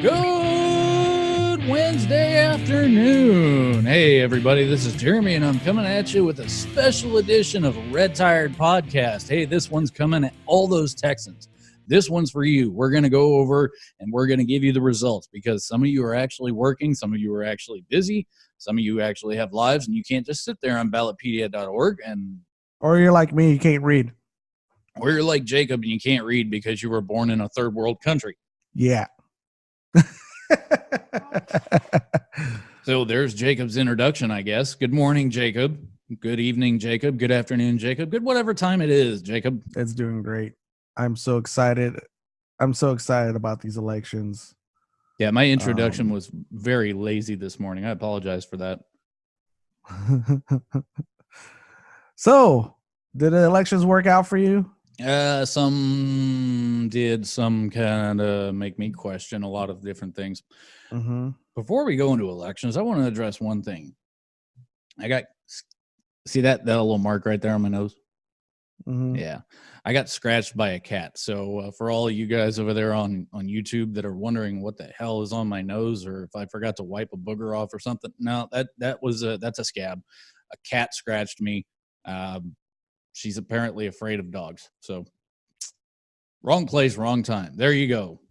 Good Wednesday afternoon. Hey, everybody, this is Jeremy, and I'm coming at you with a special edition of REDtired Podcast. Hey, this one's coming at all those Texans. This one's for you. We're going to go over and we're going to give you the results because some of you are actually working, some of you are actually busy, some of you actually have lives, and you can't just sit there on ballotpedia.org and... Or you're like me, you can't read. Or you're like Jacob and you can't read because you were born in a third world country. Yeah. So there's Jacob's introduction, I guess. Good morning, Jacob. Good evening, Jacob. Good afternoon, Jacob. Good whatever time it is, Jacob. It's doing great. I'm so excited. I'm so excited about these elections. Yeah, my introduction was very lazy this morning. I apologize for that. So, did the elections work out for you? Some did, some kind of make me question a lot of different things. Mm-hmm. Before we go into elections, I want to address one thing. See that little mark right there on my nose? Mm-hmm. Yeah, I got scratched by a cat. So for all of you guys over there on YouTube that are wondering what the hell is on my nose, or if I forgot to wipe a booger off or something, no, that's a scab. A cat scratched me. She's apparently afraid of dogs. So wrong place, wrong time. There you go.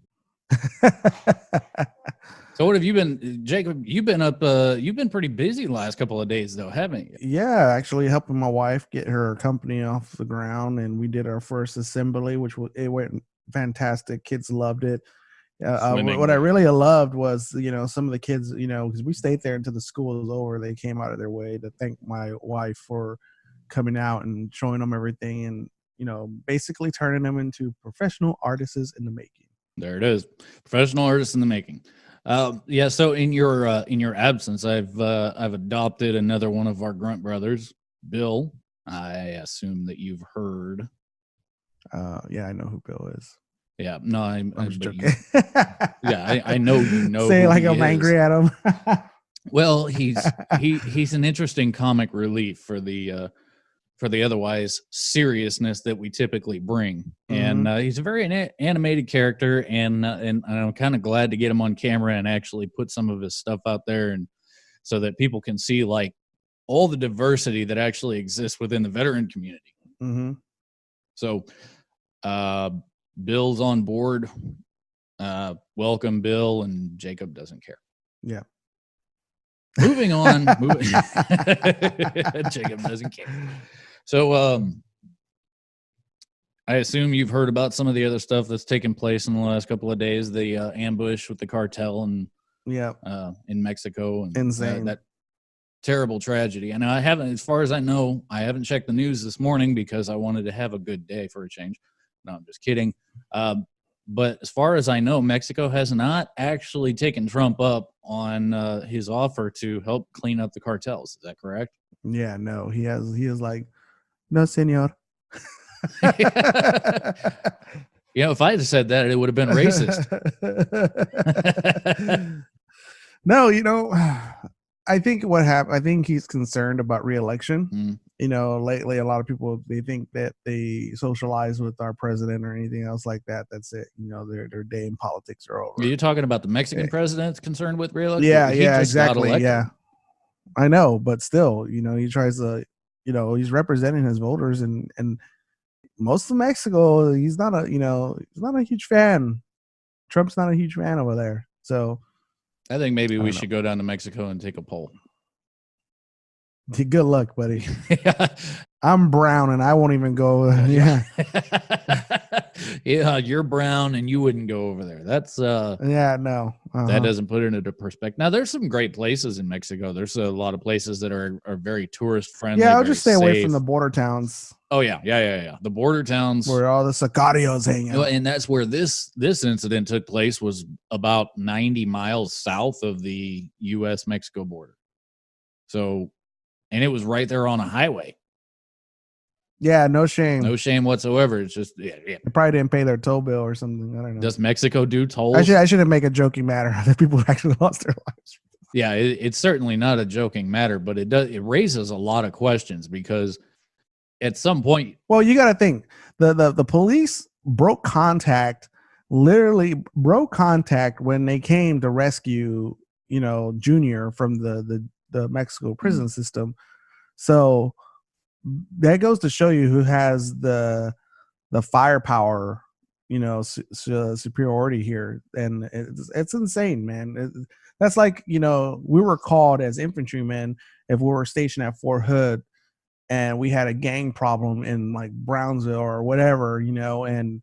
So what have you been, Jacob? You've been pretty busy the last couple of days though, haven't you? Yeah, actually helping my wife get her company off the ground, and we did our first assembly, it went fantastic. Kids loved it. What I really loved was, some of the kids, because we stayed there until the school was over. They came out of their way to thank my wife for coming out and showing them everything, and basically turning them into professional artists in the making. There it is, professional artists in the making. Yeah. So in your absence, I've adopted another one of our grunt brothers, Bill. I assume that you've heard. Yeah, I know who Bill is. Yeah, no, I'm just joking. I know you know. Say it like I'm angry at him. Well, he's an interesting comic relief for the otherwise seriousness that we typically bring. Mm-hmm. And he's a very animated character, and I'm kind of glad to get him on camera and actually put some of his stuff out there, and so that people can see like all the diversity that actually exists within the veteran community. Mm-hmm. So Bill's on board. Welcome, Bill, and Jacob doesn't care. Yeah. Moving on. Jacob doesn't care. So I assume you've heard about some of the other stuff that's taken place in the last couple of days, the ambush with the cartel and in Mexico. And insane. That terrible tragedy. And I haven't, as far as I know, I haven't checked the news this morning because I wanted to have a good day for a change. No, I'm just kidding. But as far as I know, Mexico has not actually taken Trump up on his offer to help clean up the cartels. Is that correct? Yeah, no, he is like, no, senor. If I had said that, it would have been racist. No, I think what happened, I think he's concerned about re-election. Mm. Lately, a lot of people, they think that they socialize with our president or anything else like that. That's it. Their day in politics are over. Are you talking about the Mexican president concerned with re-election? Yeah, exactly. Yeah, I know, but still, he tries to, he's representing his voters, and most of Mexico, he's not a huge fan. Trump's not a huge fan over there. So I think maybe we should go down to Mexico and take a poll. Good luck, buddy. I'm brown and I won't even go. Yeah. Yeah, you're brown and you wouldn't go over there. That's no. That doesn't put it into perspective. Now there's some great places in Mexico. There's a lot of places that are very tourist friendly. Yeah, I'll just stay away from the border towns. Oh yeah. The border towns where all the sicarios hang out. And that's where this incident took place, was about 90 miles south of the U.S.-Mexico border. So, and it was right there on a highway. Yeah, no shame. No shame whatsoever. It's just, yeah. They probably didn't pay their toll bill or something. I don't know. Does Mexico do tolls? I shouldn't make a joking matter that people actually lost their lives. Yeah, it's certainly not a joking matter, but it raises a lot of questions because at some point. Well, you got to think the police broke contact literally broke contact when they came to rescue, Junior from the Mexico prison system. So that goes to show you who has the firepower, superiority here. And it's insane, man. That's like, we were called as infantrymen if we were stationed at Fort Hood and we had a gang problem in like Brownsville or whatever, and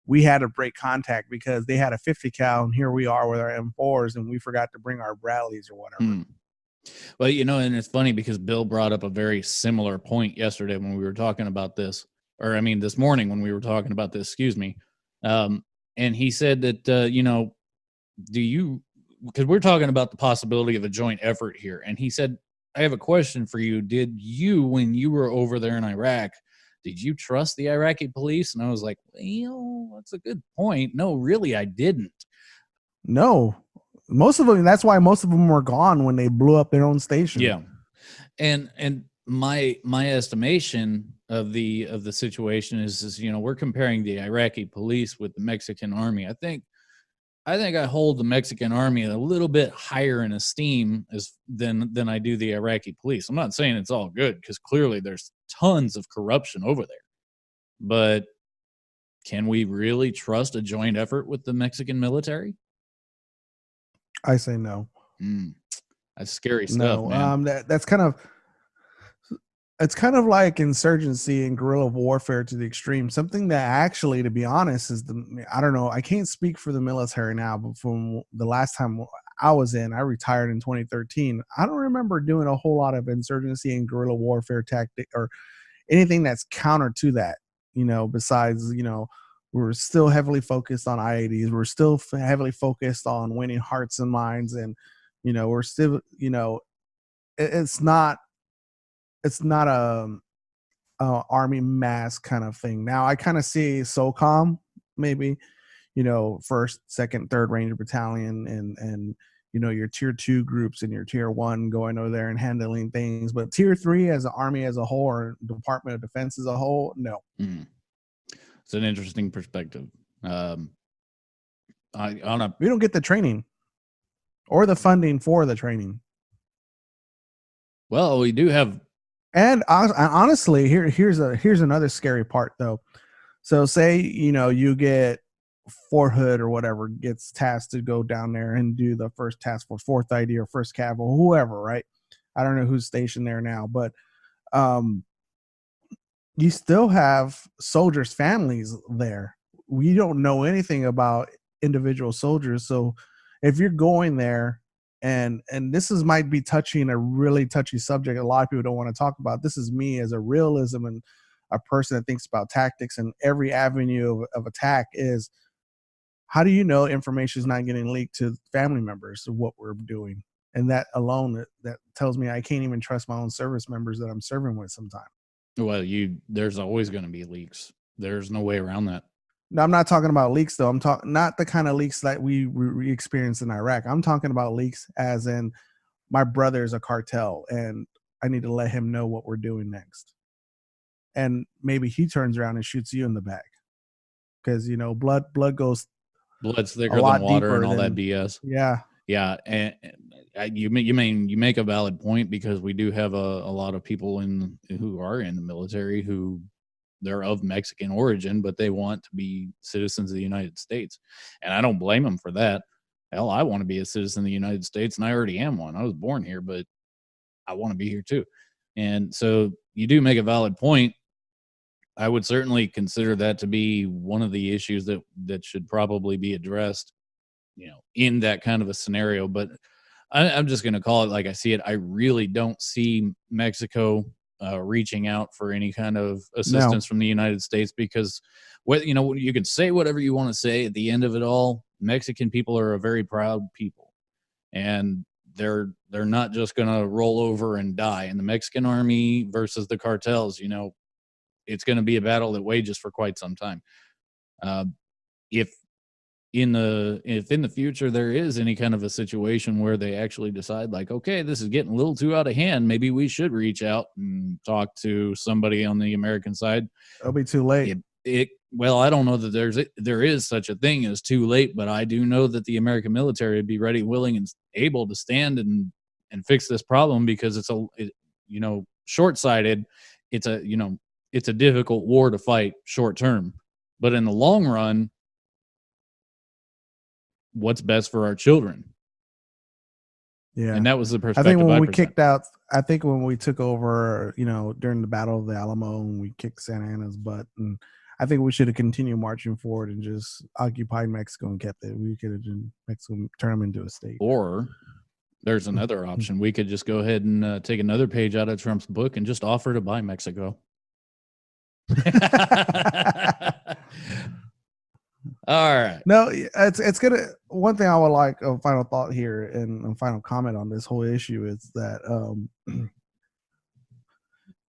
we had to break contact because they had a 50 cal and here we are with our M4s and we forgot to bring our Bradleys or whatever. Well, and it's funny because Bill brought up a very similar point yesterday when we were talking about this, this morning when we were talking about this, excuse me. And he said that, because we're talking about the possibility of a joint effort here. And he said, I have a question for you. Did you, when you were over there in Iraq, did you trust the Iraqi police? And I was like, well, that's a good point. No, really, I didn't. No, most of them. That's why most of them were gone when they blew up their own station. Yeah. And my estimation of the situation is, we're comparing the Iraqi police with the Mexican army. I think I hold the Mexican army a little bit higher in esteem than I do the Iraqi police. I'm not saying it's all good because clearly there's tons of corruption over there. But can we really trust a joint effort with the Mexican military? I say no. That's scary stuff, man. It's kind of like insurgency and guerrilla warfare to the extreme. Something that actually, to be honest, I don't know. I can't speak for the military now, but from the last time I retired in 2013. I don't remember doing a whole lot of insurgency and guerrilla warfare tactic or anything that's counter to that, besides, we're still heavily focused on IEDs. We're still heavily focused on winning hearts and minds. And, we're still, it's not a army mass kind of thing. Now I kind of see SOCOM maybe, first, second, third Ranger Battalion and your tier 2 groups and your tier 1 going over there and handling things. But tier 3 as an army as a whole or Department of Defense as a whole, no. It's an interesting perspective. We don't get the training or the funding for the training. Well, we do have. And honestly, here's another scary part though. So say, you get Fort Hood or whatever gets tasked to go down there and do the first task force, 4th ID or 1st Cav or whoever, right? I don't know who's stationed there now, but you still have soldiers' families there. We don't know anything about individual soldiers. So if you're going there, and this might be touching a really touchy subject a lot of people don't want to talk about. This is me as a realism and a person that thinks about tactics, and every avenue of attack is, how do you know information is not getting leaked to family members of what we're doing? And that alone, that tells me I can't even trust my own service members that I'm serving with sometimes. Well, there's always going to be leaks. There's no way around that. No, I'm not talking about leaks, though. I'm talking not the kind of leaks that we experienced in Iraq. I'm talking about leaks as in my brother is a cartel and I need to let him know what we're doing next. And maybe he turns around and shoots you in the back because, blood goes. Blood's thicker than water and all that BS. Yeah. Yeah. And you make a valid point because we do have a lot of people who are in the military who they're of Mexican origin, but they want to be citizens of the United States. And I don't blame them for that. Hell, I want to be a citizen of the United States, and I already am one. I was born here, but I want to be here too. And so you do make a valid point. I would certainly consider that to be one of the issues that should probably be addressed, in that kind of a scenario. But I'm just going to call it like I see it. I really don't see Mexico reaching out for any kind of assistance from the United States because, you can say whatever you want to say. At the end of it all, Mexican people are a very proud people, and they're not just going to roll over and die. And the Mexican army versus the cartels, it's going to be a battle that wages for quite some time. If in the future there is any kind of a situation where they actually decide like, okay, this is getting a little too out of hand, maybe we should reach out and talk to somebody on the American side. It'll be too late. well, I don't know that there is such a thing as too late, but I do know that the American military would be ready, willing, and able to stand and fix this problem, because it's short-sighted. It's a difficult war to fight short term, but in the long run, what's best for our children? Yeah. And that was the perspective. I think when when we took over, during the Battle of the Alamo, and we kicked Santa Anna's butt, and I think we should have continued marching forward and just occupied Mexico and kept it. We could have done Mexico, turn them into a state. Or there's another option. We could just go ahead and take another page out of Trump's book and just offer to buy Mexico. All right. No, it's gonna. One thing I would like a final thought here and a final comment on this whole issue is that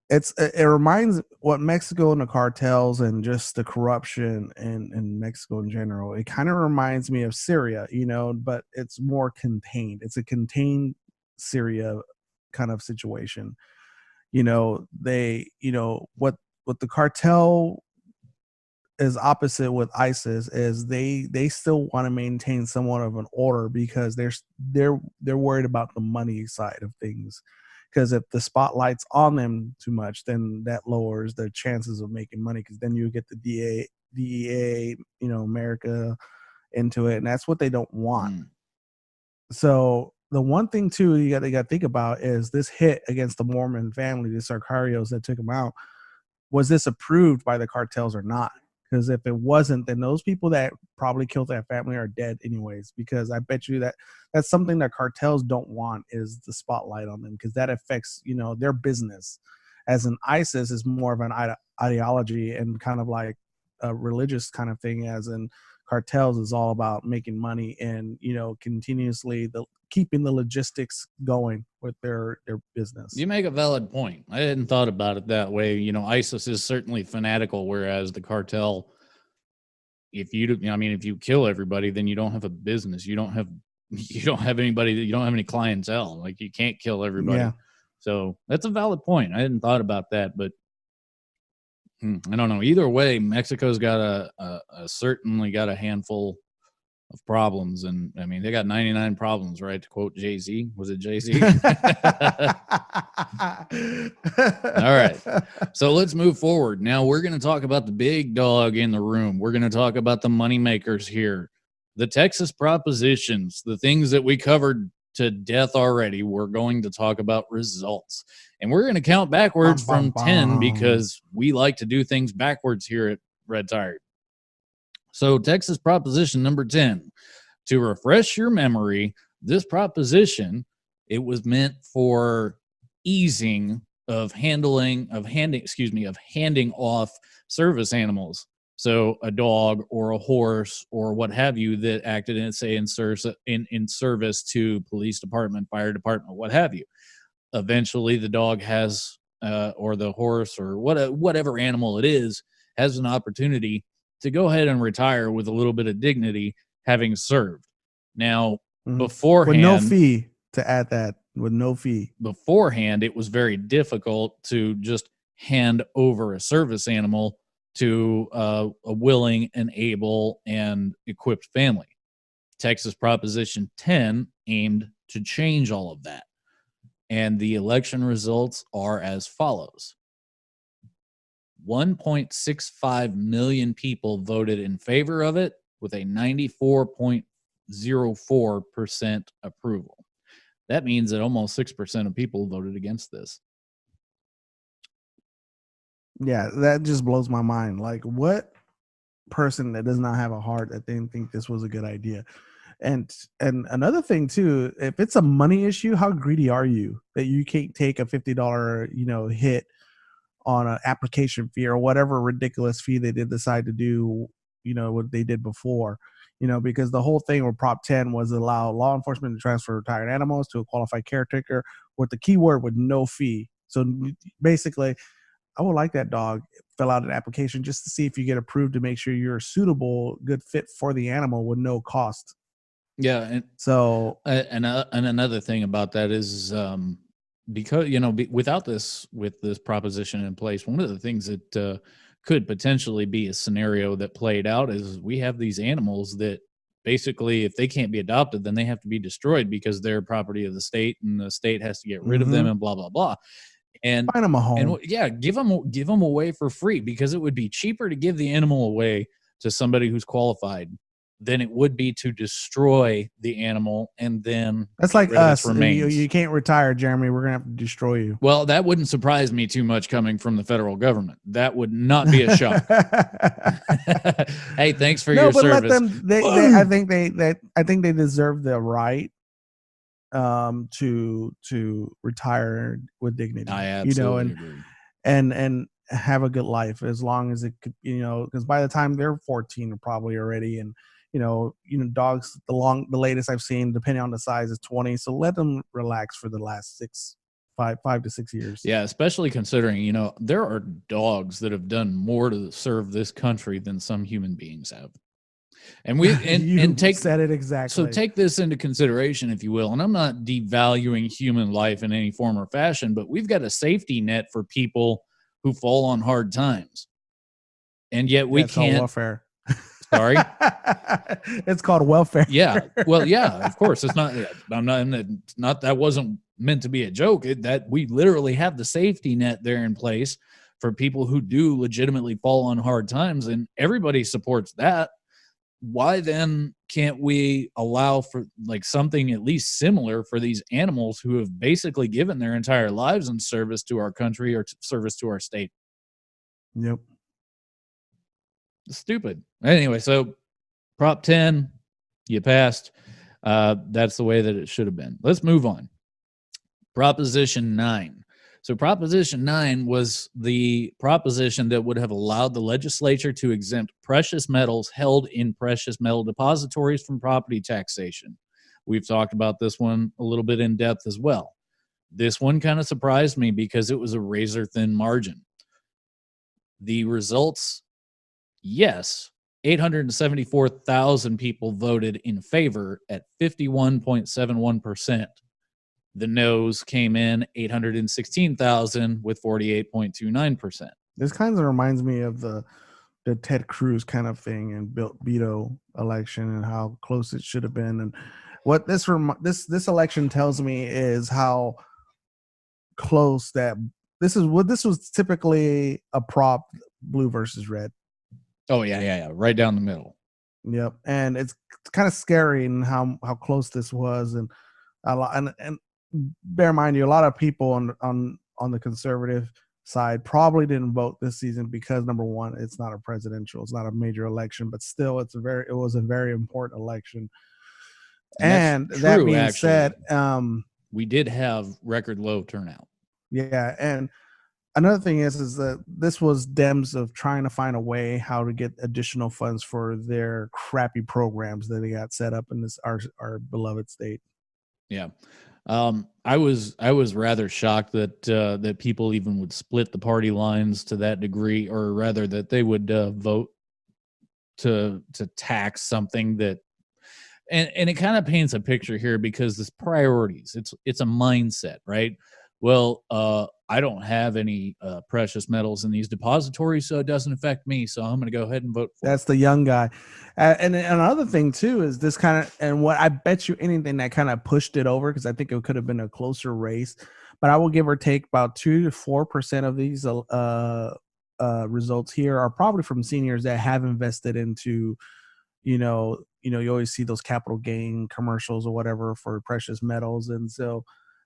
it reminds what Mexico and the cartels and just the corruption in Mexico in general. It kind of reminds me of Syria, but it's more contained. It's a contained Syria kind of situation. What the cartel is opposite with ISIS is they still want to maintain somewhat of an order, because they're worried about the money side of things. Because if the spotlight's on them too much, then that lowers their chances of making money. Because then you get the DEA, America into it, and that's what they don't want. So the one thing too you got to think about is this hit against the Mormon family, the Sicarios that took them out. Was this approved by the cartels or not? Because if it wasn't, then those people that probably killed that family are dead anyways. Because I bet you that's something that cartels don't want, is the spotlight on them, because that affects, their business. As an ISIS is more of an ideology and kind of like a religious kind of thing, as in cartels is all about making money and, continuously keeping the logistics going with their business. You make a valid point. I hadn't thought about it that way. ISIS is certainly fanatical, whereas the cartel, if you kill everybody, then you don't have a business. You don't have anybody. You don't have any clientele. Like, you can't kill everybody. Yeah. So that's a valid point. I hadn't thought about that, but I don't know. Either way, Mexico's got certainly got a handful of problems, and I mean, they got 99 problems, right? To quote Jay-Z. Was it Jay-Z? All right. So let's move forward. Now we're going to talk about the big dog in the room. We're going to talk about the money makers here. The Texas propositions, the things that we covered to death already. We're going to talk about results. And we're going to count backwards from 10, because we like to do things backwards here at REDtired. So Texas proposition number 10, to refresh your memory, this proposition, it was meant for easing of handing off service animals. So a dog or a horse or what have you that acted in service to police department, fire department, what have you. Eventually the dog has, or the horse or whatever animal it is, has an opportunity to go ahead and retire with a little bit of dignity, having served. Now, beforehand, with no fee, to add that, with no fee. Beforehand, it was very difficult to just hand over a service animal to a willing and able and equipped family. Texas Proposition 10 aimed to change all of that. And the election results are as follows. 1.65 million people voted in favor of it, with a 94.04% approval. That means that almost 6% of people voted against this. Yeah, that just blows my mind. Like, what person that does not have a heart that didn't think this was a good idea? And another thing too, if it's a money issue, how greedy are you that you can't take a $50 hit on an application fee or whatever ridiculous fee they did decide to do, what they did before, because the whole thing with Prop 10 was allow law enforcement to transfer retired animals to a qualified caretaker with the keyword with no fee. So basically, I would like that dog fill out an application just to see if you get approved, to make sure you're a suitable, good fit for the animal with no cost. Yeah. And so, and another thing about that is, because, with this proposition in place, one of the things that could potentially be a scenario that played out. Is we have these animals that basically, if they can't be adopted, then they have to be destroyed because they're property of the state, and the state has to get rid of them, and blah blah blah. And find them a home. And give them away for free, because it would be cheaper to give the animal away to somebody who's qualified than it would be to destroy the animal and then that's like us. You can't retire, Jeremy. We're gonna have to destroy you. Well, that wouldn't surprise me too much coming from the federal government. That would not be a shock. Hey, thanks for your service. I think they deserve the right to retire with dignity. I absolutely agree. And have a good life, as long as it could, because by the time they're 14 probably already, and dogs, the latest I've seen, depending on the size, is 20. So let them relax for the last 5 to 6 years. Yeah, especially considering, there are dogs that have done more to serve this country than some human beings have. And said it exactly. So take this into consideration, if you will. And I'm not devaluing human life in any form or fashion, but we've got a safety net for people who fall on hard times. And yet we can't. Welfare. Sorry? It's called welfare. Yeah. Well, yeah, of course. It's not, that wasn't meant to be a joke. That we literally have the safety net there in place for people who do legitimately fall on hard times, and everybody supports that. Why then can't we allow for like something at least similar for these animals who have basically given their entire lives in service to our country or service to our state? Yep. Stupid. Anyway, so Prop 10, you passed. That's the way that it should have been. Let's move on. Proposition 9. So Proposition 9 was the proposition that would have allowed the legislature to exempt precious metals held in precious metal depositories from property taxation. We've talked about this one a little bit in depth as well. This one kind of surprised me because it was a razor-thin margin. The results, yes, 874,000 people voted in favor at 51.71%. The no's came in 816,000 with 48.29%. This kind of reminds me of the Ted Cruz kind of thing and Beto election and how close it should have been. And what this election tells me is how close that this was typically a prop, blue versus red. Oh yeah, right down the middle. Yep, and it's kind of scary in how close this was, and a lot, and bear in mind, a lot of people on the conservative side probably didn't vote this season because, number one, it's not a major election, but still, it was a very important election. And that being said, we did have record low turnout. Yeah, and another thing is that this was Dems of trying to find a way how to get additional funds for their crappy programs that they got set up in our beloved state. Yeah. I was rather shocked that people even would split the party lines to that degree, or rather that they would vote to tax something that, and it kind of paints a picture here because it's priorities. It's a mindset, right? Well, I don't have any precious metals in these depositories, so it doesn't affect me. So I'm going to go ahead and vote for That's the young guy. And another thing, too, is this kind of, and what I bet you anything that kind of pushed it over, because I think it could have been a closer race, but I will give or take about 2 to 4% of these results here are probably from seniors that have invested into, you always see those capital gain commercials or whatever for precious metals. And so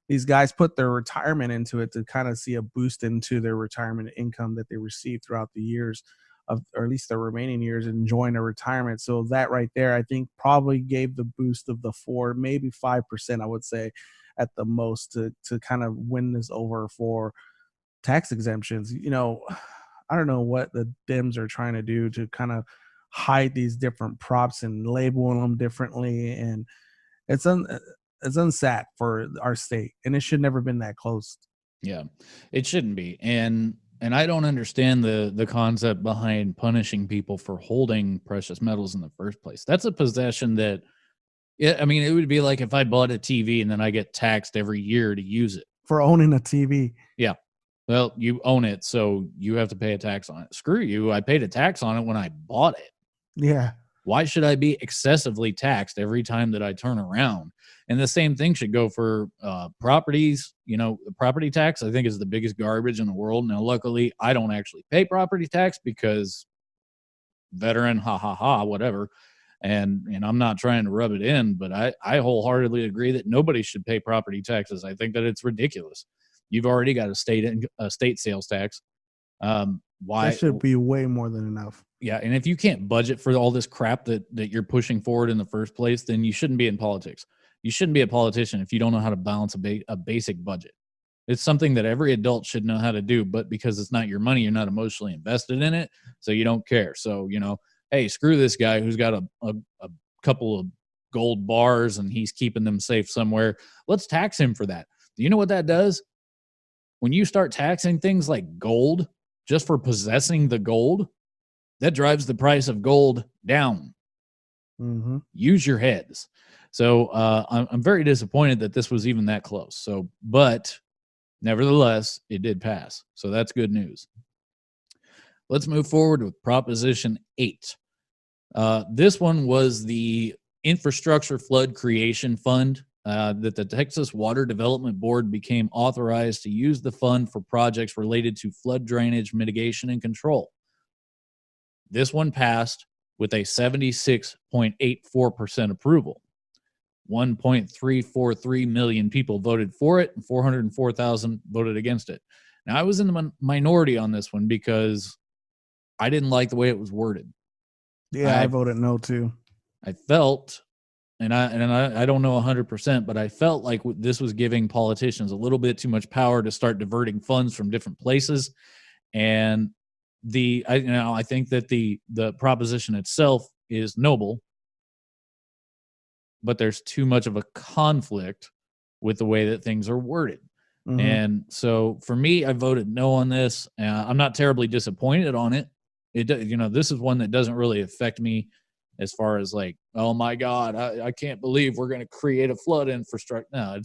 these guys put their retirement into it to kind of see a boost into their retirement income that they receive throughout the years or at least the remaining years, enjoying their retirement. So that right there, I think probably gave the boost of the 4, maybe 5%, I would say at the most, to kind of win this over for tax exemptions. I don't know what the Dems are trying to do to kind of hide these different props and label them differently. And it's unsat for our state, and it should never been that close. Yeah, it shouldn't be. And I don't understand the concept behind punishing people for holding precious metals in the first place. That's a possession that, it would be like if I bought a TV and then I get taxed every year to use it. For owning a TV. Yeah. Well, you own it, so you have to pay a tax on it. Screw you. I paid a tax on it when I bought it. Yeah. Why should I be excessively taxed every time that I turn around? And the same thing should go for properties. The property tax, I think, is the biggest garbage in the world. Now, luckily, I don't actually pay property tax because veteran, whatever. And I'm not trying to rub it in, but I wholeheartedly agree that nobody should pay property taxes. I think that it's ridiculous. You've already got a state sales tax. Why? That should be way more than enough. Yeah, and if you can't budget for all this crap that you're pushing forward in the first place, then you shouldn't be in politics. You shouldn't be a politician if you don't know how to balance a basic budget. It's something that every adult should know how to do, but because it's not your money, you're not emotionally invested in it, so you don't care. So, hey, screw this guy who's got a couple of gold bars and he's keeping them safe somewhere. Let's tax him for that. Do you know what that does? When you start taxing things like gold just for possessing the gold, that drives the price of gold down. Mm-hmm. Use your heads. So I'm very disappointed that this was even that close. So, but nevertheless, it did pass. So that's good news. Let's move forward with Proposition 8. This one was the Infrastructure Flood Creation Fund that the Texas Water Development Board became authorized to use the fund for projects related to flood drainage mitigation and control. This one passed with a 76.84% approval. 1.343 million people voted for it, and 404,000 voted against it. Now, I was in the minority on this one because I didn't like the way it was worded. Yeah, I voted no too. I felt, and I don't know 100%, but I felt like this was giving politicians a little bit too much power to start diverting funds from different places. And I think that the proposition itself is noble, but there's too much of a conflict with the way that things are worded. Mm-hmm. And so for me, I voted no on this. I'm not terribly disappointed on it. This is one that doesn't really affect me as far as like, oh my God, I can't believe we're going to create a flood infrastructure. No,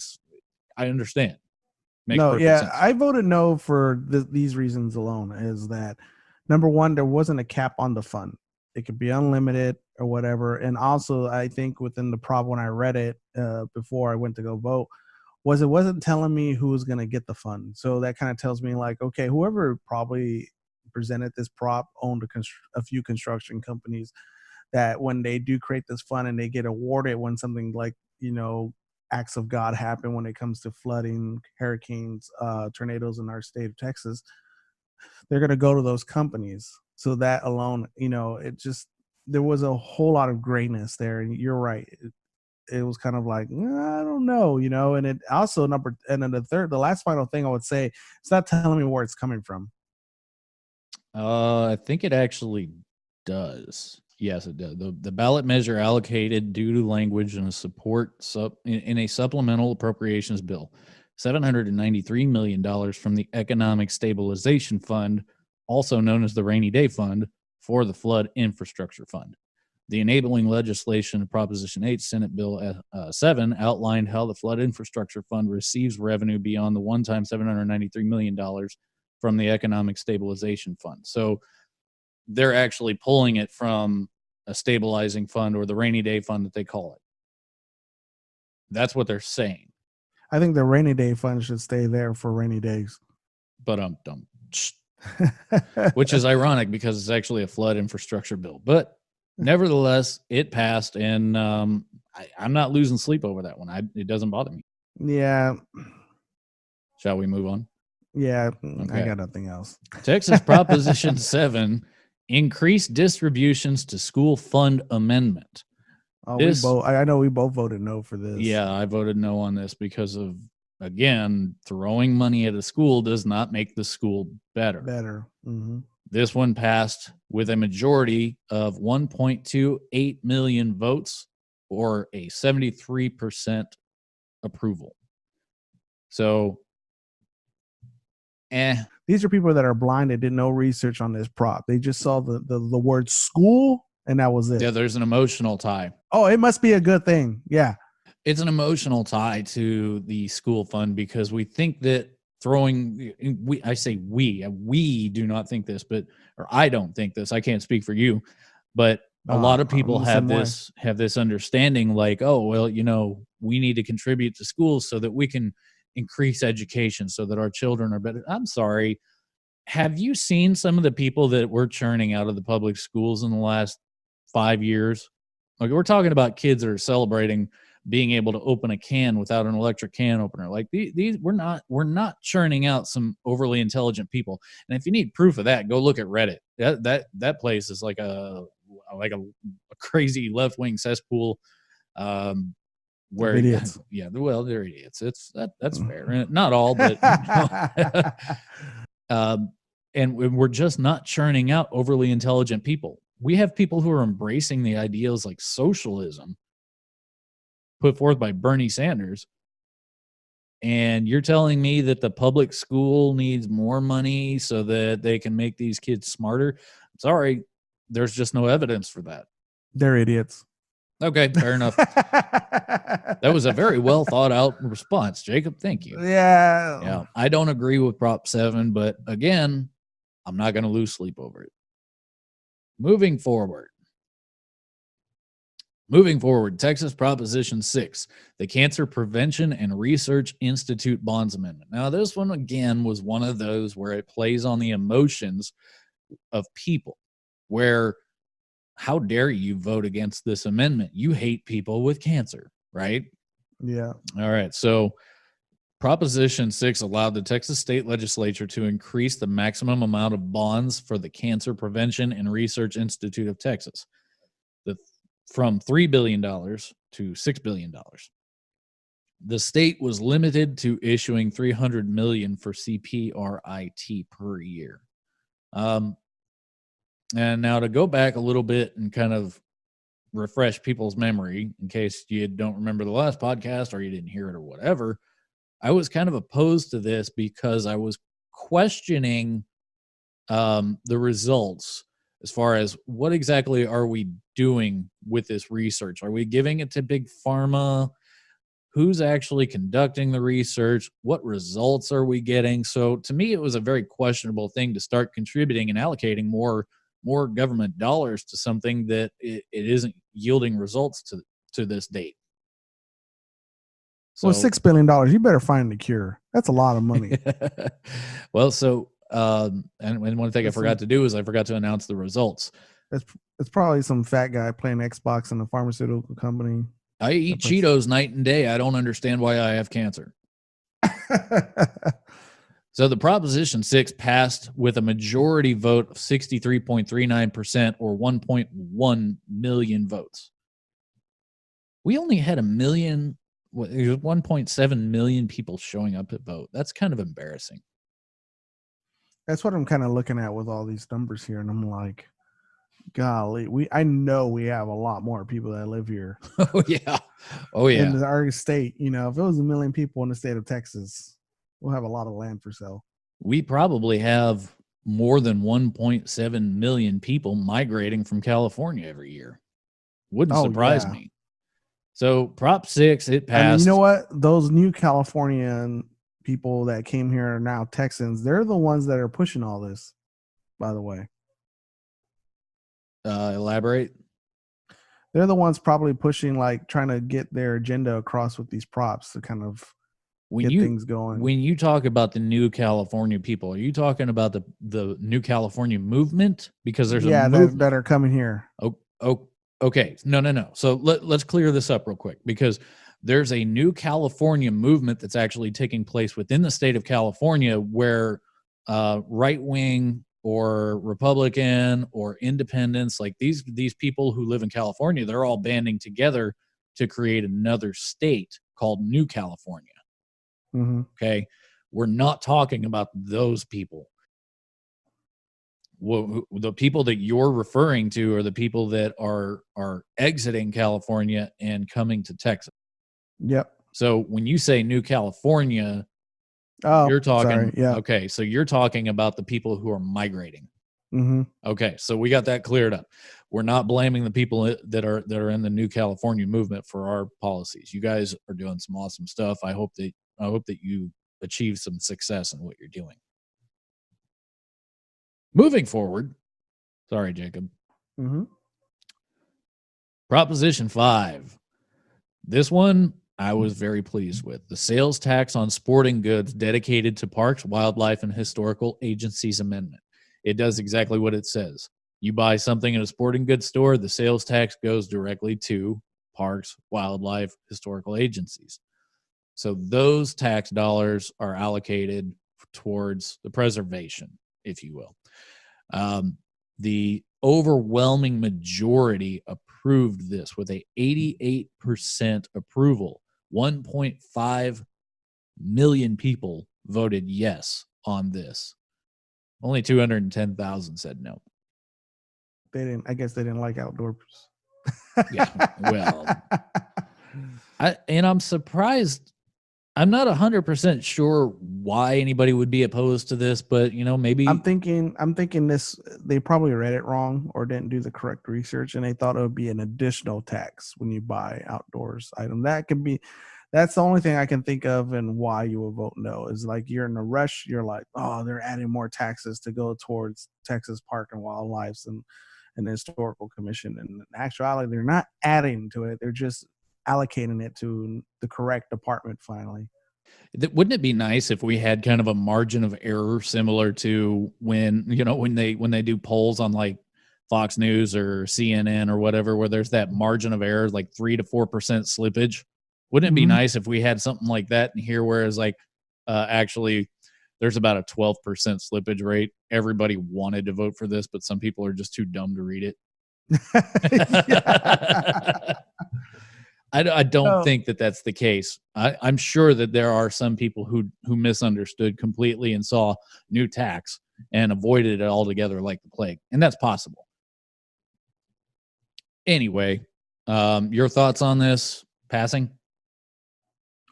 I understand. Makes perfect sense. I voted no for these reasons alone. Is that number one, there wasn't a cap on the fund. It could be unlimited or whatever. And also, I think within the prop when I read it before I went to go vote, it wasn't telling me who was going to get the fund. So that kind of tells me like, okay, whoever probably presented this prop owned a few construction companies that when they do create this fund and they get awarded when something like, acts of God happen when it comes to flooding, hurricanes, tornadoes in our state of Texas, they're going to go to those companies. So that alone, there was a whole lot of grayness there. And you're right. It was kind of like, I don't know, and it also and then the last final thing I would say, it's not telling me where it's coming from. I think it actually does. Yes, it does. The ballot measure allocated due to language in a in a supplemental appropriations bill, $793 million from the Economic Stabilization Fund, also known as the Rainy Day Fund, for the Flood Infrastructure Fund. The enabling legislation of Proposition 8, Senate Bill 7, outlined how the Flood Infrastructure Fund receives revenue beyond the one-time $793 million from the Economic Stabilization Fund. So they're actually pulling it from a stabilizing fund, or the rainy day fund that they call it. That's what they're saying. I think the rainy day fund should stay there for rainy days. But which is ironic because it's actually a flood infrastructure bill. But nevertheless, it passed, and I'm not losing sleep over that one. It doesn't bother me. Yeah. Shall we move on? Yeah, okay. I got nothing else. Texas Proposition 7, increased distributions to school fund amendment. I know we both voted no for this. Yeah, I voted no on this because of, again, throwing money at a school does not make the school better. Mm-hmm. This one passed with a majority of 1.28 million votes, or a 73% approval. So, these are people that are blind. They did no research on this prop. They just saw the word school, and that was it. Yeah, there's an emotional tie. Oh, it must be a good thing. Yeah. It's an emotional tie to the school fund because we think that throwing, we do not think this, or I don't think this. I can't speak for you, but a lot of people have this understanding like, oh, well, we need to contribute to schools so that we can increase education so that our children are better. I'm sorry. Have you seen some of the people that we're churning out of the public schools in the last 5 years? Like, we're talking about kids that are celebrating being able to open a can without an electric can opener. Like these we're not churning out some overly intelligent people. And if you need proof of that, go look at Reddit. That place is like a crazy left-wing cesspool. Where idiots. Yeah, well, they're idiots. That's fair. Not all, but and we're just not churning out overly intelligent people. We have people who are embracing the ideals like socialism put forth by Bernie Sanders. And you're telling me that the public school needs more money so that they can make these kids smarter? I'm sorry, there's just no evidence for that. They're idiots. Okay, fair enough. That was a very well thought out response, Jacob. Thank you. Yeah. I don't agree with Prop 7, but again, I'm not going to lose sleep over it. Moving forward, Texas Proposition 6, the Cancer Prevention and Research Institute Bonds Amendment. Now, this one, again, was one of those where it plays on the emotions of people, where how dare you vote against this amendment? You hate people with cancer, right? Yeah. All right. So Proposition 6 allowed the Texas state legislature to increase the maximum amount of bonds for the Cancer Prevention and Research Institute of Texas from $3 billion to $6 billion. The state was limited to issuing $300 million for CPRIT per year. And now to go back a little bit and kind of refresh people's memory in case you don't remember the last podcast or you didn't hear it or whatever, I was kind of opposed to this because I was questioning the results as far as what exactly are we doing with this research? Are we giving it to big pharma? Who's actually conducting the research? What results are we getting? So to me, it was a very questionable thing to start contributing and allocating more government dollars to something that it isn't yielding results to this date. So, $6 billion, you better find the cure. That's a lot of money. Well, so and one thing I forgot to do is I forgot to announce the results. It's probably some fat guy playing Xbox in a pharmaceutical company. I eat Cheetos night and day. I don't understand why I have cancer. So the Proposition 6 passed with a majority vote of 63.39% or 1.1 million votes. We only had 1.7 million people showing up to vote. That's kind of embarrassing. That's what I'm kind of looking at with all these numbers here, and I'm like, golly, I know we have a lot more people that live here. Oh yeah. In our state, if it was 1 million people in the state of Texas, we'll have a lot of land for sale. We probably have more than 1.7 million people migrating from California every year. Wouldn't surprise me. So Prop 6, it passed. And you know what? Those new Californian people that came here are now Texans. They're the ones that are pushing all this, by the way. Elaborate. They're the ones probably pushing, like trying to get their agenda across with these props to kind of get things going. When you talk about the new California people, are you talking about the new California movement? Because there's a movement that are coming here. Okay. No. So let's clear this up real quick, because there's a new California movement that's actually taking place within the state of California where right-wing or Republican or independents, like these people who live in California, they're all banding together to create another state called New California. Mm-hmm. Okay. We're not talking about those people. Well, the people that you're referring to are the people that are exiting California and coming to Texas. Yep. So when you say New California, you're talking, sorry, yeah. Okay, so you're talking about the people who are migrating. Mm-hmm. Okay, so we got that cleared up. We're not blaming the people that are in the New California movement for our policies. You guys are doing some awesome stuff. I hope that you achieve some success in what you're doing. Moving forward, sorry, Jacob. Mm-hmm. Proposition 5. This one I was very pleased with. The sales tax on sporting goods dedicated to parks, wildlife, and historical agencies amendment. It does exactly what it says. You buy something in a sporting goods store, the sales tax goes directly to parks, wildlife, historical agencies. So those tax dollars are allocated towards the preservation, if you will. The overwhelming majority approved this with a 88% approval. 1.5 million people voted yes on this. Only 210,000 said no. I guess they didn't like outdoors. Yeah, well, I'm surprised. I'm not 100% sure why anybody would be opposed to this, but maybe I'm thinking this, they probably read it wrong or didn't do the correct research, and they thought it would be an additional tax when you buy outdoors item. That's the only thing I can think of, and why you will vote no is like you're in a rush. You're like, oh, they're adding more taxes to go towards Texas Park and Wildlife and the Historical Commission. And in actuality, they're not adding to it. They're just allocating it to the correct department finally. Wouldn't it be nice if we had kind of a margin of error similar to when they do polls on like Fox News or CNN or whatever, where there's that margin of error, like 3 to 4% slippage? Wouldn't it be nice if we had something like that in here, whereas like actually there's about a 12% slippage rate. Everybody wanted to vote for this, but some people are just too dumb to read it. I don't think that that's the case. I'm sure that there are some people who misunderstood completely and saw new tax and avoided it altogether like the plague. And that's possible. Anyway, your thoughts on this passing?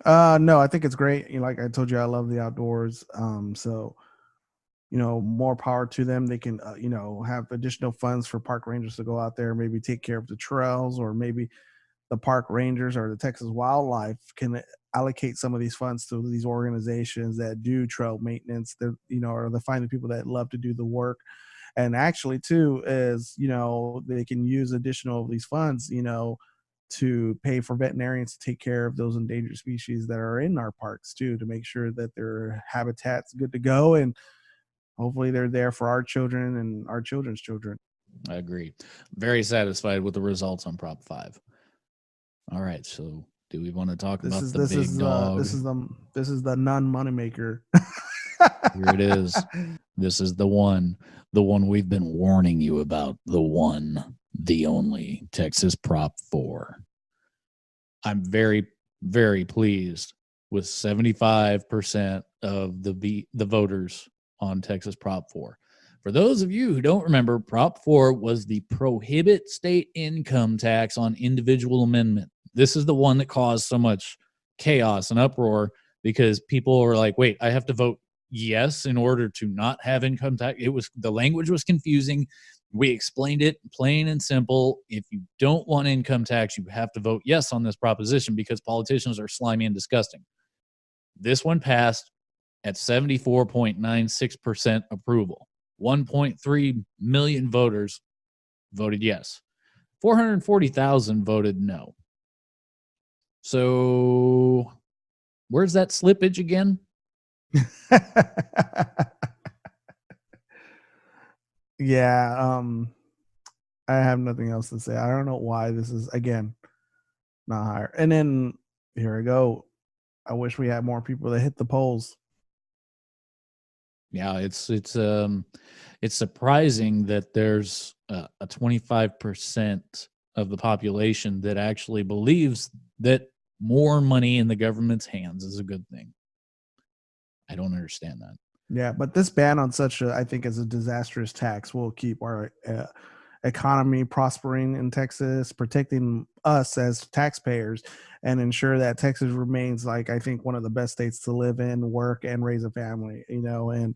No, I think it's great. Like I told you, I love the outdoors. So, more power to them. They can, have additional funds for park rangers to go out there, maybe take care of the trails, or maybe the park rangers or the Texas Wildlife can allocate some of these funds to these organizations that do trail maintenance, that, or they find the people that love to do the work. And actually too is, they can use additional of these funds, to pay for veterinarians to take care of those endangered species that are in our parks too, to make sure that their habitat's good to go. And hopefully they're there for our children and our children's children. I agree. Very satisfied with the results on Prop 5. All right, so do we want to talk about the big dog? This is the non-moneymaker. Here it is. This is the one we've been warning you about, the one, the only, Texas Prop 4. I'm very, very pleased with 75% of the voters on Texas Prop 4. For those of you who don't remember, Prop 4 was the prohibit state income tax on individual amendment. This is the one that caused so much chaos and uproar because people were like, wait, I have to vote yes in order to not have income tax. The language was confusing. We explained it plain and simple. If you don't want income tax, you have to vote yes on this proposition because politicians are slimy and disgusting. This one passed at 74.96% approval. 1.3 million voters voted yes. 440,000 voted no. So where's that slippage again? Yeah, I have nothing else to say. I don't know why this is, again, not higher. And then here we go. I wish we had more people that hit the polls. Yeah, it's surprising that there's a 25% of the population that actually believes that more money in the government's hands is a good thing. I don't understand that. Yeah, but this ban on such I think is a disastrous tax will keep our economy prospering in Texas, protecting us as taxpayers, and ensure that Texas remains, like, I think, one of the best states to live in, work, and raise a family, and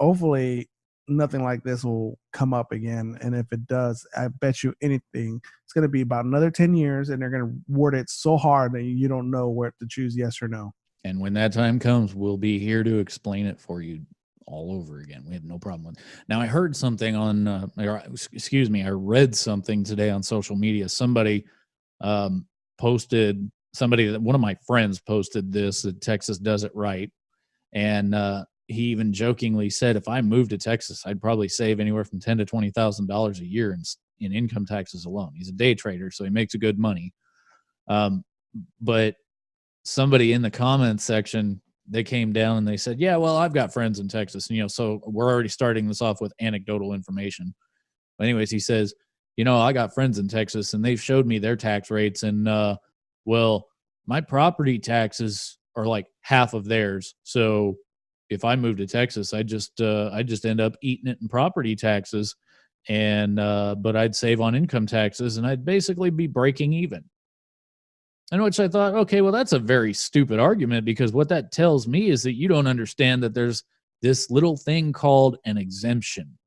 hopefully nothing like this will come up again. And if it does, I bet you anything, it's going to be about another 10 years, and they're going to word it so hard that you don't know where to choose yes or no. And when that time comes, we'll be here to explain it for you all over again. We have no problem with it. Now, I heard something on, I read something today on social media. Somebody posted, one of my friends posted this, that Texas does it right. And he even jokingly said, if I moved to Texas, I'd probably save anywhere from $10,000 to $20,000 a year in income taxes alone. He's a day trader, so he makes good money. But somebody in the comments section, they came down and they said, yeah, well, I've got friends in Texas. And, so we're already starting this off with anecdotal information. But anyways, he says, I got friends in Texas and they've showed me their tax rates. And, well, my property taxes are like half of theirs. So if I moved to Texas, I just end up eating it in property taxes. And, but I'd save on income taxes and I'd basically be breaking even. And which I thought, okay, well, that's a very stupid argument, because what that tells me is that you don't understand that there's this little thing called an exemption.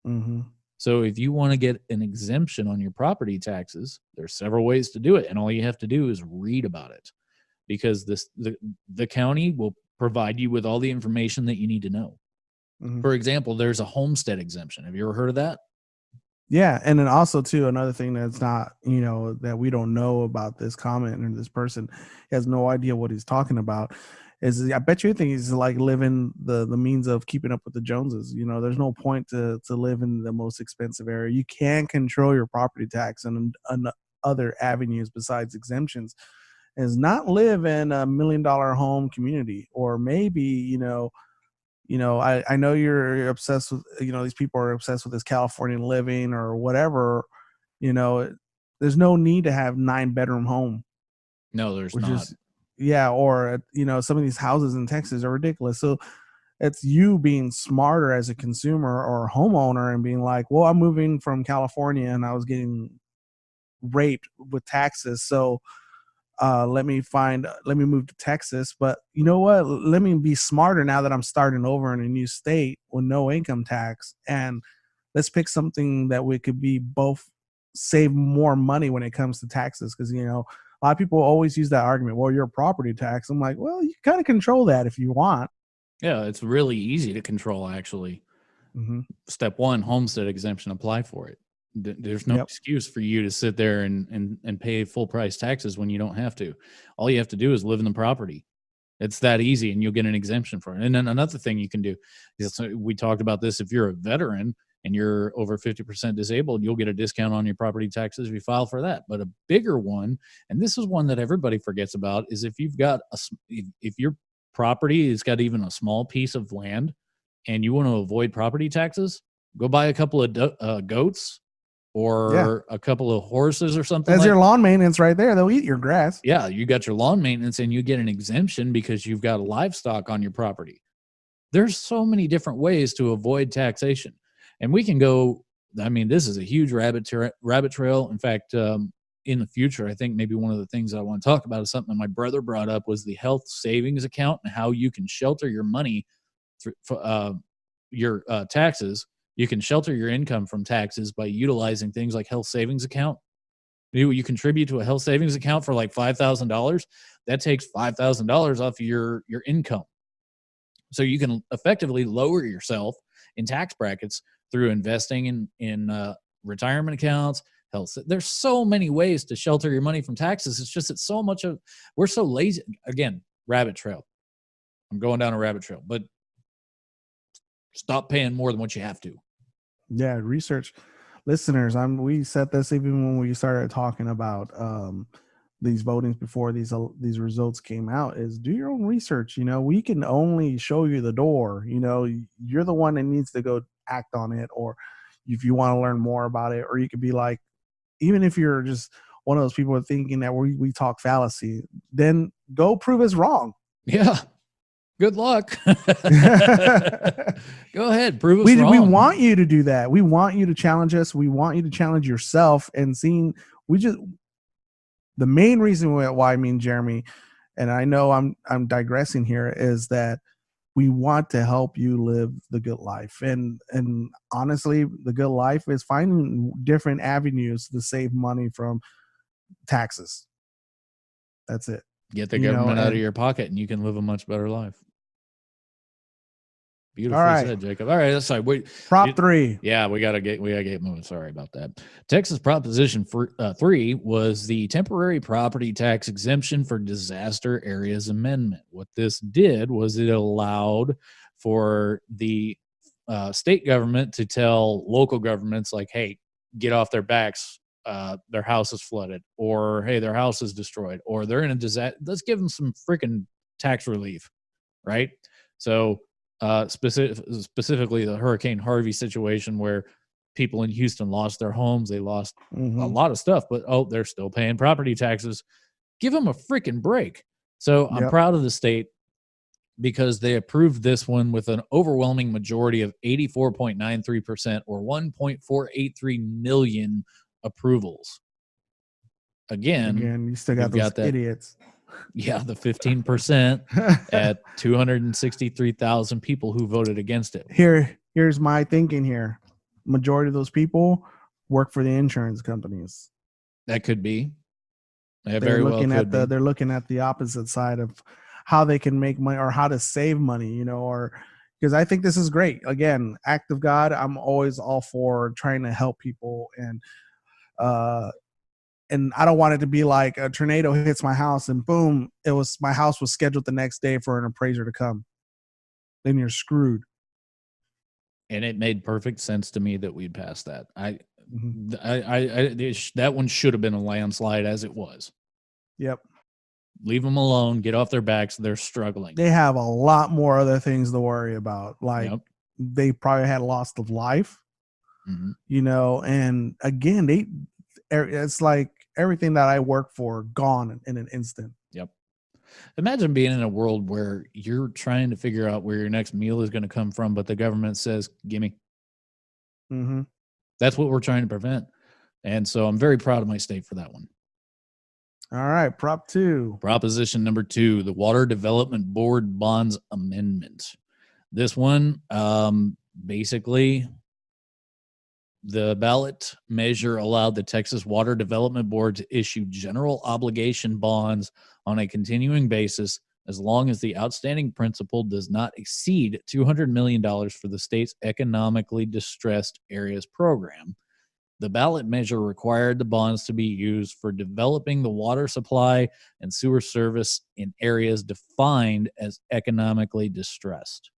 Mm-hmm. So if you want to get an exemption on your property taxes, there's several ways to do it. And all you have to do is read about it, because the county will provide you with all the information that you need to know. Mm-hmm. For example, there's a homestead exemption. Have you ever heard of that? Yeah. And then also too, another thing that's not, that we don't know about this comment, and this person has no idea what he's talking about, is I bet you think he's like living the means of keeping up with the Joneses. There's no point to live in the most expensive area. You can control your property tax and other avenues besides exemptions, is not live in $1 million home community, or maybe, I know you're obsessed with, these people are obsessed with this Californian living or whatever, there's no need to have 9-bedroom home. No, there's not. Or, some of these houses in Texas are ridiculous. So it's you being smarter as a consumer or homeowner and being like, well, I'm moving from California and I was getting raped with taxes. So let me move to Texas. But you know what? Let me be smarter now that I'm starting over in a new state with no income tax. And let's pick something that we could be both save more money when it comes to taxes. Because, a lot of people always use that argument. Well, your property tax. I'm like, well, you kind of control that if you want. Yeah, it's really easy to control, actually. Mm-hmm. Step 1, homestead exemption, apply for it. There's no excuse for you to sit there and pay full price taxes when you don't have to. All you have to do is live in the property. It's that easy, and you'll get an exemption for it. And then another thing you can do is, we talked about this, if you're a veteran and you're over 50% disabled, you'll get a discount on your property taxes if you file for that. But a bigger one, and this is one that everybody forgets about, is if you've got if your property has got even a small piece of land and you want to avoid property taxes, go buy a couple of goats or a couple of horses or something. That's your lawn maintenance right there. They'll eat your grass. Yeah, you got your lawn maintenance and you get an exemption because you've got livestock on your property. There's so many different ways to avoid taxation. And we can go, this is a huge rabbit trail. In fact, in the future, I think maybe one of the things I want to talk about is something that my brother brought up, was the health savings account and how you can shelter your money for your taxes. You can shelter your income from taxes by utilizing things like health savings account. You contribute to a health savings account for like $5,000. That takes $5,000 off of your income. So you can effectively lower yourself in tax brackets through investing in retirement accounts, health. There's so many ways to shelter your money from taxes. It's just we're so lazy. Again, rabbit trail. I'm going down a rabbit trail, but stop paying more than what you have to. Yeah, research. Listeners, we said this even when we started talking about these votings before these results came out, is do your own research. We can only show you the door. You're the one that needs to go act on it, or if you want to learn more about it, or you could be like, even if you're just one of those people thinking that we talk fallacy, then go prove us wrong. Yeah. Good luck. Go ahead, prove us wrong. We want you to do that. We want you to challenge us. We want you to challenge yourself. And the main reason why me and Jeremy, and I know I'm digressing here, is that we want to help you live the good life. And honestly, the good life is finding different avenues to save money from taxes. That's it. Get the government out of your pocket, and you can live a much better life. Beautifully said, Jacob. All right, that's right. Prop 3. Yeah, we gotta get moving. Sorry about that. Texas Proposition 3 was the temporary property tax exemption for disaster areas amendment. What this did was it allowed for the state government to tell local governments, like, hey, get off their backs. Their house is flooded, or hey, their house is destroyed, or they're in a disaster. Let's give them some freaking tax relief, right? So specifically the Hurricane Harvey situation, where people in Houston lost their homes, they lost a lot of stuff, but they're still paying property taxes. Give them a freaking break. So I'm proud of the state, because they approved this one with an overwhelming majority of 84.93%, or 1.483 million approvals. Again, you still got those idiots. Yeah, the 15% at 263,000 people who voted against it. Here's my thinking here. Majority of those people work for the insurance companies. That could be. They're looking at the opposite side of how they can make money, or how to save money, or because I think this is great. Again, act of God. I'm always all for trying to help people, and I don't want it to be like a tornado hits my house and boom, my house was scheduled the next day for an appraiser to come. Then you're screwed. And it made perfect sense to me that we'd pass that. That one should have been a landslide as it was. Yep. Leave them alone. Get off their backs. They're struggling. They have a lot more other things to worry about. Like they probably had loss of life, and again, it's like everything that I work for gone in an instant. Yep. Imagine being in a world where you're trying to figure out where your next meal is going to come from, but the government says, gimme. That's what we're trying to prevent. And so I'm very proud of my state for that one. All right. Prop 2. Proposition number 2, the Water Development Board Bonds Amendment. This one, basically, the ballot measure allowed the Texas Water Development Board to issue general obligation bonds on a continuing basis, as long as the outstanding principal does not exceed $200 million for the state's economically distressed areas program. The ballot measure required the bonds to be used for developing the water supply and sewer service in areas defined as economically distressed.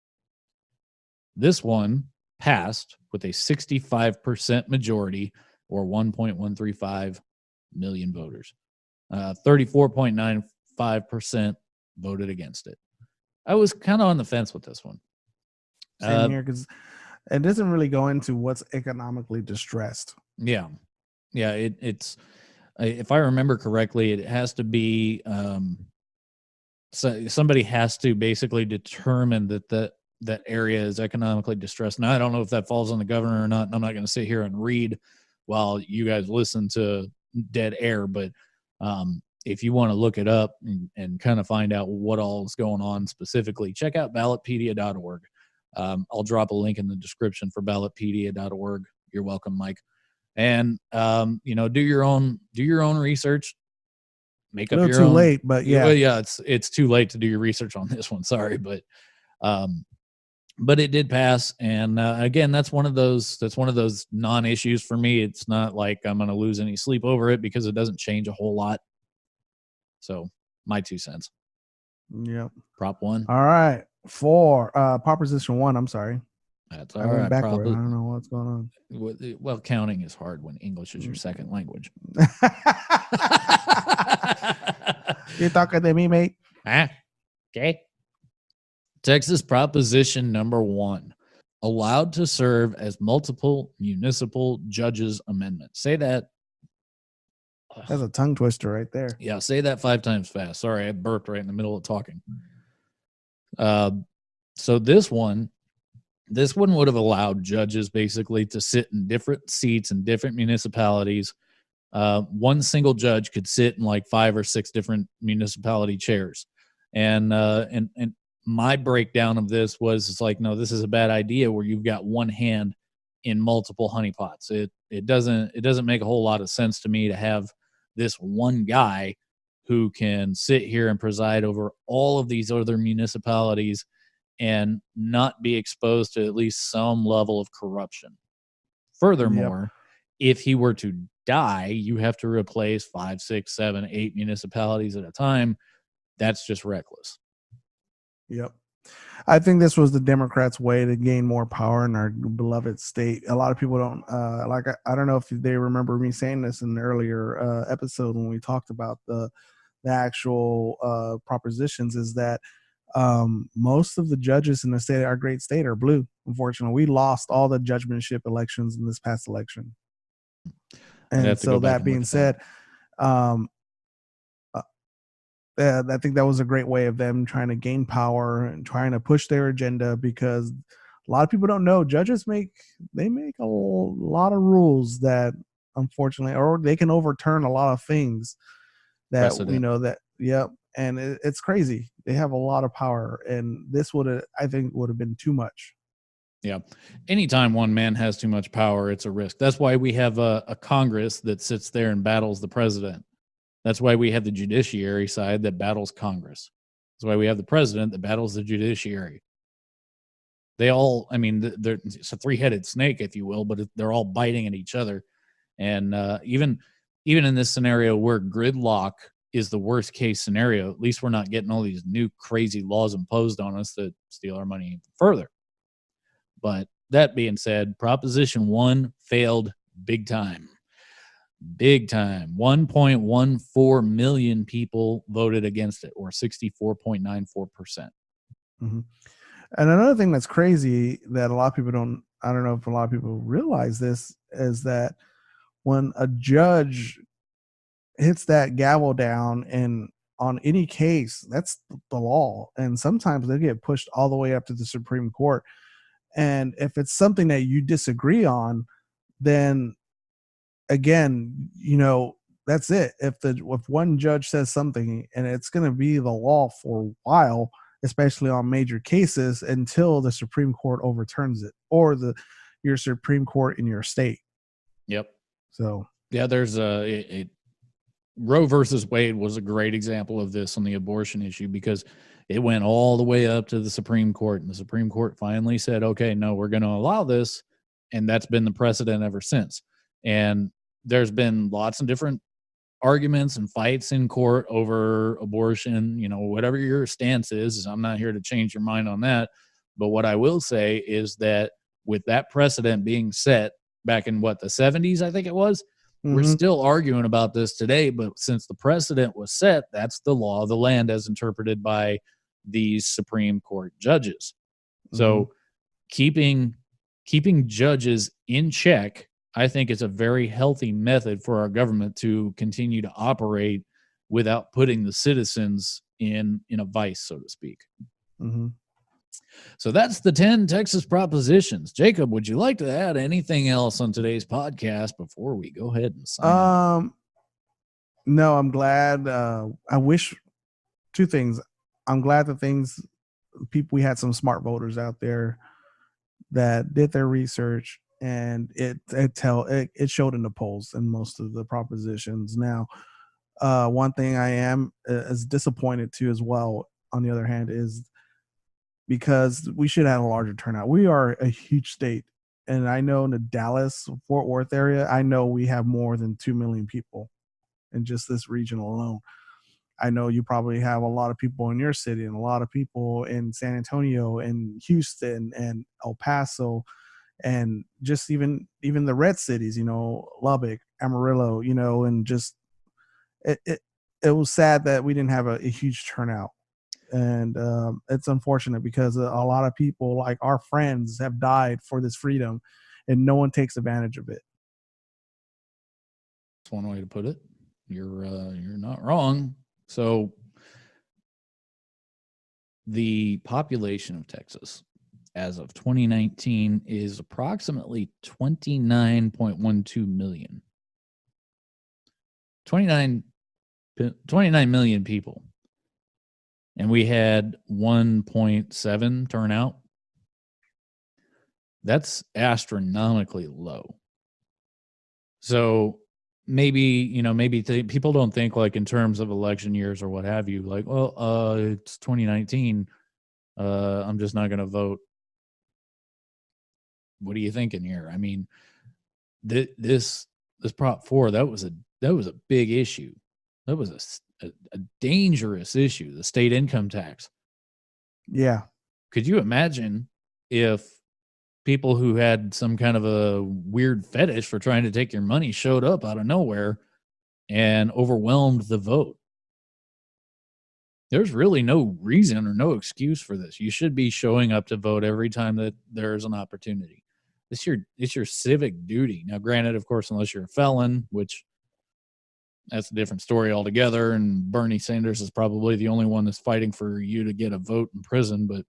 This one passed with a 65% majority, or 1.135 million voters. 34.95% voted against it. I was kind of on the fence with this one. Same here, because it doesn't really go into what's economically distressed. Yeah. It's if I remember correctly, it has to be so somebody has to basically determine that area is economically distressed. Now, I don't know if that falls on the governor or not, and I'm not going to sit here and read while you guys listen to dead air, but if you want to look it up and kind of find out what all is going on specifically, check out ballotpedia.org. I'll drop a link in the description for ballotpedia.org. You're welcome, Mike. And do your own research. Make up your own. Too late, but yeah. Yeah, it's too late to do your research on this one. Sorry, but it did pass, and again, that's one of those non-issues for me. It's not like I'm going to lose any sleep over it, because it doesn't change a whole lot. So, my 2 cents. Yep. Prop 1. All right. 4. Proposition 1. I'm sorry. That's all right. Backward. I don't know what's going on. Well, counting is hard when English is your second language. You're talking to me, mate. Okay. Texas Proposition number 1, allowed to serve as multiple municipal judges amendment. Say that. That's a tongue twister right there. Yeah, say that 5 times fast. Sorry, I burped right in the middle of talking. So this one would have allowed judges basically to sit in different seats in different municipalities. One single judge could sit in like 5 or 6 different municipality chairs. And my breakdown of this was, it's like, no, this is a bad idea where you've got one hand in multiple honeypots. It doesn't make a whole lot of sense to me to have this one guy who can sit here and preside over all of these other municipalities and not be exposed to at least some level of corruption. Furthermore, if he were to die, you have to replace 5, 6, 7, 8 municipalities at a time. That's just reckless. Yep. I think this was the Democrats' way to gain more power in our beloved state. A lot of people don't I don't know if they remember me saying this in an earlier episode when we talked about the actual propositions, is that most of the judges in the state, our great state, are blue. Unfortunately, we lost all the judgmentship elections in this past election. And so that being said, I think that was a great way of them trying to gain power and trying to push their agenda, because a lot of people don't know judges make a lot of rules that, unfortunately, or they can overturn a lot of things that precedent. And it's crazy. They have a lot of power, and this I think would have been too much. Yeah. Anytime one man has too much power, it's a risk. That's why we have a Congress that sits there and battles the president. That's why we have the judiciary side that battles Congress. That's why we have the president that battles the judiciary. They all, it's a three-headed snake, if you will, but they're all biting at each other. And even in this scenario where gridlock is the worst case scenario, at least we're not getting all these new crazy laws imposed on us that steal our money even further. But that being said, Proposition 1 failed big time. Big time. 1.14 million people voted against it, or 64.94%. Mm-hmm. And another thing that's crazy that a lot of people I don't know if a lot of people realize this, is that when a judge hits that gavel down and on any case, that's the law. And sometimes they get pushed all the way up to the Supreme Court. And if it's something that you disagree on, then again, that's it. If one judge says something, and it's going to be the law for a while, especially on major cases, until the Supreme Court overturns it, or your Supreme Court in your state. Yep. So yeah, there's Roe versus Wade was a great example of this on the abortion issue, because it went all the way up to the Supreme Court, and the Supreme Court finally said, okay, no, we're going to allow this. And that's been the precedent ever since. And there's been lots of different arguments and fights in court over abortion, whatever your stance is. I'm not here to change your mind on that. But what I will say is that with that precedent being set back in the 70s, I think it was, we're still arguing about this today. But since the precedent was set, that's the law of the land as interpreted by these Supreme Court judges. So keeping judges in check, I think, is a very healthy method for our government to continue to operate without putting the citizens in a vice, so to speak. Mm-hmm. So that's the 10 Texas propositions. Jacob, would you like to add anything else on today's podcast before we go ahead and sign off? No, I'm glad. I wish two things. I'm glad we had some smart voters out there that did their research, and it showed in the polls in most of the propositions. Now, one thing I am as disappointed too as well, on the other hand, is because we should have a larger turnout. We are a huge state, and I know in the Dallas, Fort Worth area, I know we have more than 2 million people in just this region alone. I know you probably have a lot of people in your city, and a lot of people in San Antonio and Houston and El Paso, and just even the red cities, Lubbock, Amarillo, and just it was sad that we didn't have a huge turnout. And it's unfortunate, because a lot of people, like our friends, have died for this freedom, and no one takes advantage of it. That's one way to put it. You're not wrong. So the population of Texas as of 2019 is approximately 29.12 million. 29 million people. And we had 1.7 turnout. That's astronomically low. So people don't think like in terms of election years or what have you, like, well, it's 2019. I'm just not going to vote. What are you thinking here? I mean, this Prop 4, that was a big issue. That was a dangerous issue, the state income tax. Yeah. Could you imagine if people who had some kind of a weird fetish for trying to take your money showed up out of nowhere and overwhelmed the vote? There's really no reason or no excuse for this. You should be showing up to vote every time that there's an opportunity. It's your civic duty. Now, granted, of course, unless you're a felon, which that's a different story altogether, and Bernie Sanders is probably the only one that's fighting for you to get a vote in prison. But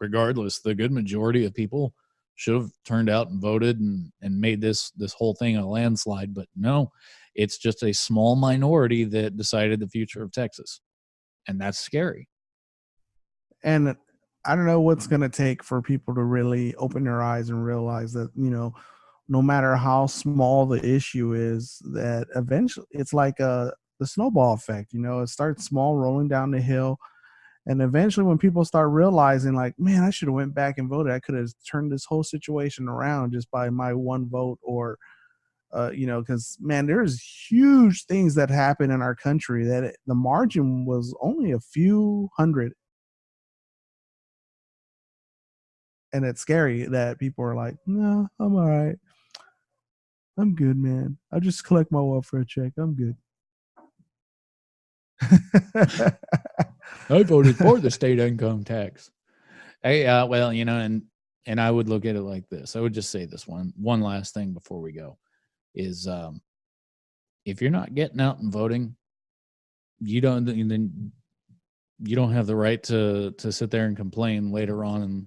regardless, the good majority of people should have turned out and voted and made this whole thing a landslide. But no, it's just a small minority that decided the future of Texas. And that's scary. And I don't know what's going to take for people to really open their eyes and realize that, no matter how small the issue is, that eventually it's like the snowball effect. It starts small, rolling down the hill. And eventually when people start realizing like, man, I should have went back and voted. I could have turned this whole situation around just by my one vote, or, because, man, there's huge things that happen in our country that the margin was only a few hundred. And it's scary that people are like, no, I'm all right. I'm good, man. I'll just collect my welfare check. I'm good. I voted for the state income tax. Hey, well, and I would look at it like this. I would just say this one last thing before we go is, if you're not getting out and voting, you don't have the right to sit there and complain later on and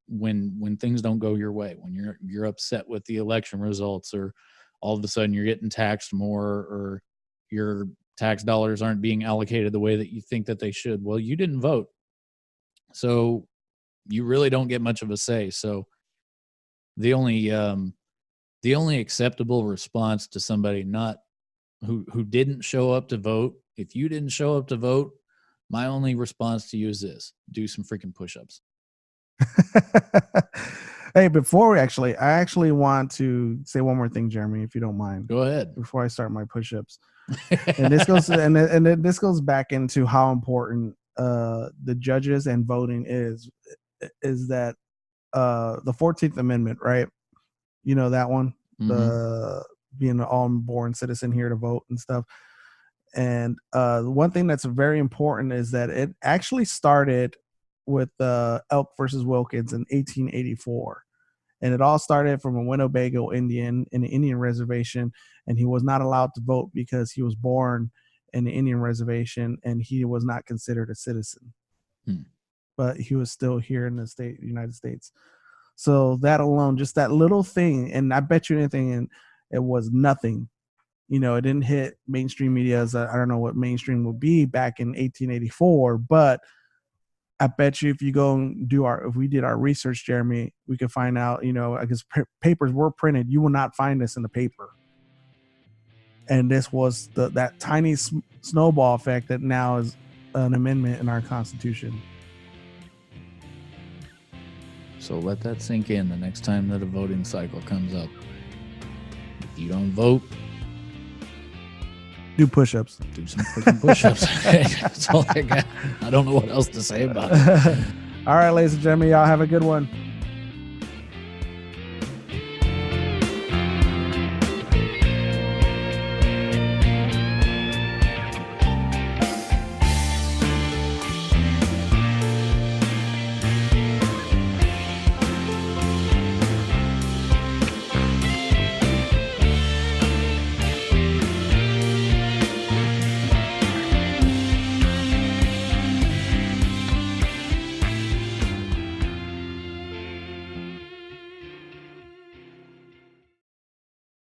when things don't go your way, when you're upset with the election results, or all of a sudden you're getting taxed more, or your tax dollars aren't being allocated the way that you think that they should. Well, you didn't vote, so you really don't get much of a say. So the only acceptable response to somebody not who didn't show up to vote, if you didn't show up to vote, my only response to you is this: do some freaking push-ups. Hey, I actually want to say one more thing, Jeremy, if you don't mind. Go ahead. Before I start my push-ups. And this goes this goes back into how important the judges and voting is that the 14th Amendment, right? You know that one, mm-hmm. The being an all-born citizen here to vote and stuff. And one thing that's very important is that it actually started with Elk versus Wilkins in 1884. And it all started from a Winnebago Indian in an Indian reservation, and he was not allowed to vote because he was born in the Indian reservation and he was not considered a citizen. But he was still here in the United States. So that alone, just that little thing, and I bet you anything, and it was nothing. It didn't hit mainstream media as I don't know what mainstream would be back in 1884, but I bet you if you go and if we did our research, Jeremy, we could find out, I guess papers were printed. You will not find this in the paper. And this was that tiny snowball effect that now is an amendment in our Constitution. So let that sink in the next time that a voting cycle comes up. If you don't vote, do push-ups. Do some freaking push-ups. That's all I got. I don't know what else to say about it. All right, ladies and gentlemen, y'all have a good one.